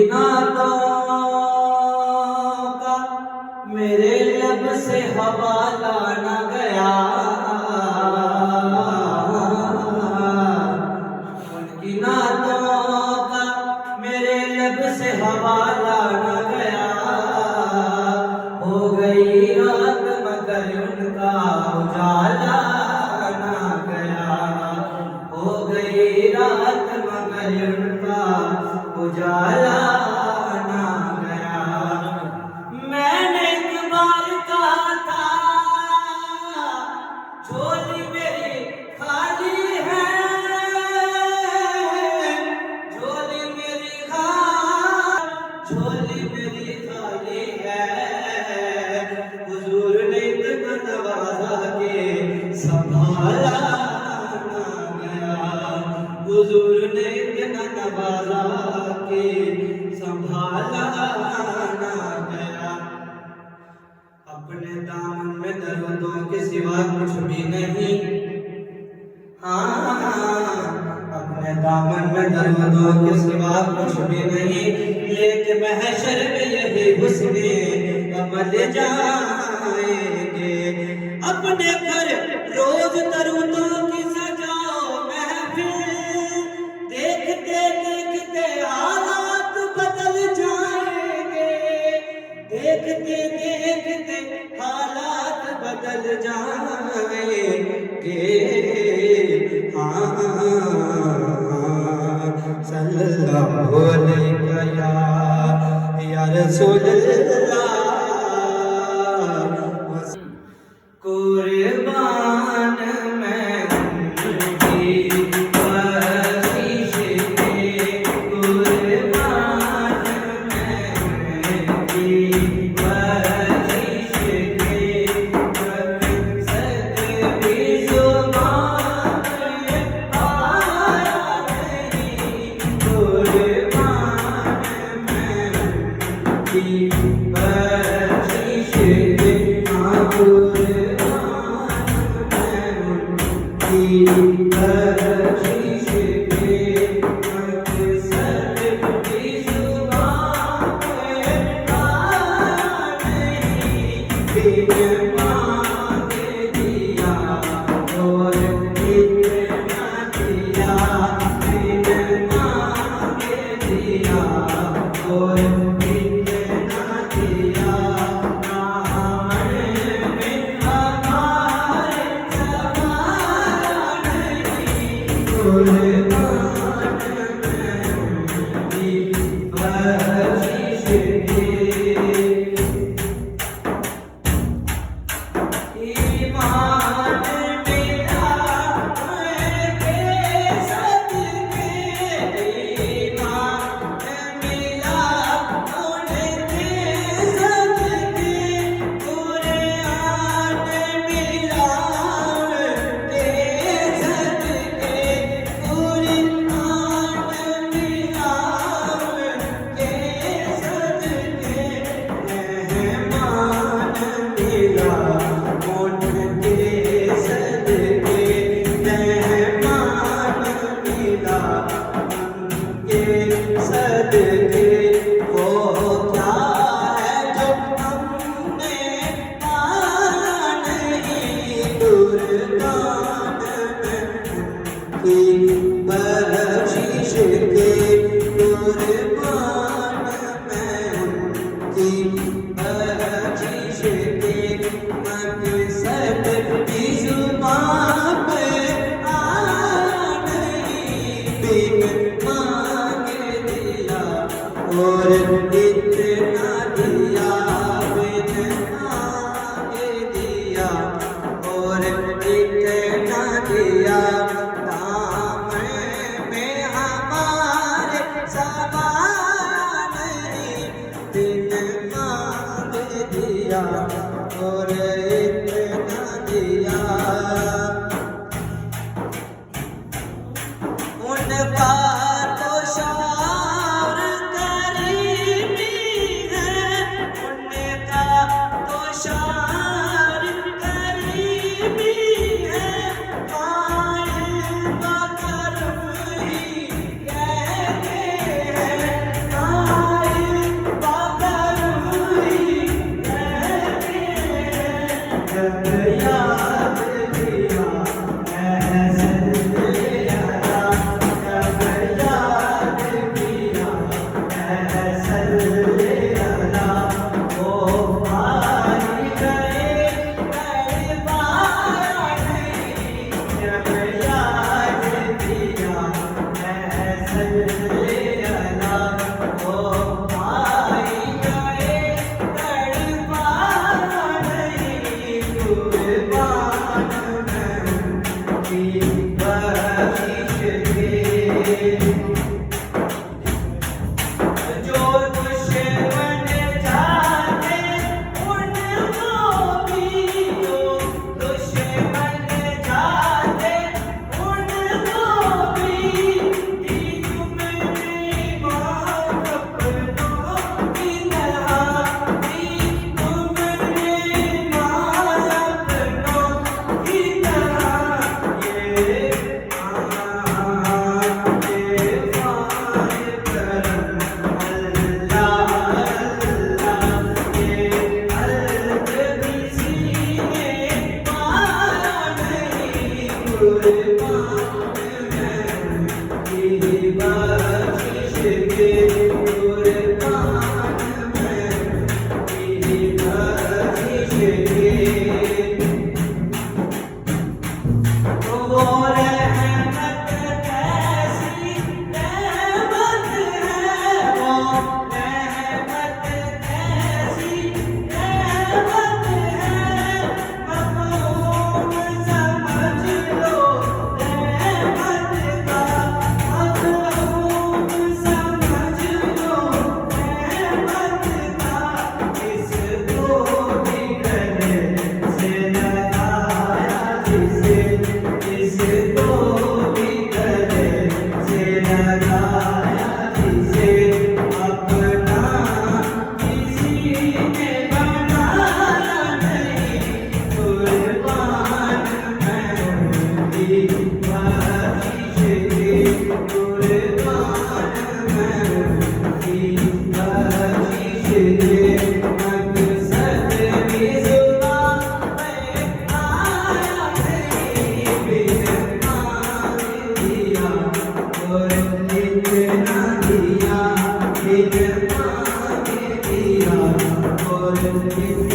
नातों का मेरे लब से हवाला न गया, उनकी नातों का मेरे लब से हवाला न गया। हो गई रात मगर उनका उजाला न गया, हो गई रात मगर उनका उजाला ना गया। मैंने एक बार कहा था झोली मेरी खाली है, झोली मेरी खाली है। हुजूर ने इतना नवाजा के संभाला ना गया, हुजूर ने इतना नवाजा के संभाला ना गया। अपने दामन में दर्दों के सिवा कुछ भी नहीं, हाँ अपने दामन में दर्दों के सिवा कुछ भी नहीं। लेकिन महशर में यही हुस्ने अमल जाएंगे। अपने घर रोज दर्दों की सजाओ महफिल, देखते देखते हालात बदल जाएंगे, देखते देखते हालात बदल जाएंगे। हाँ सल्लल्लाहु अलैहि या रसूल अल्लाह। कुर्बान मैं और इतना दिया उन बातों शार करीबी है। दिया और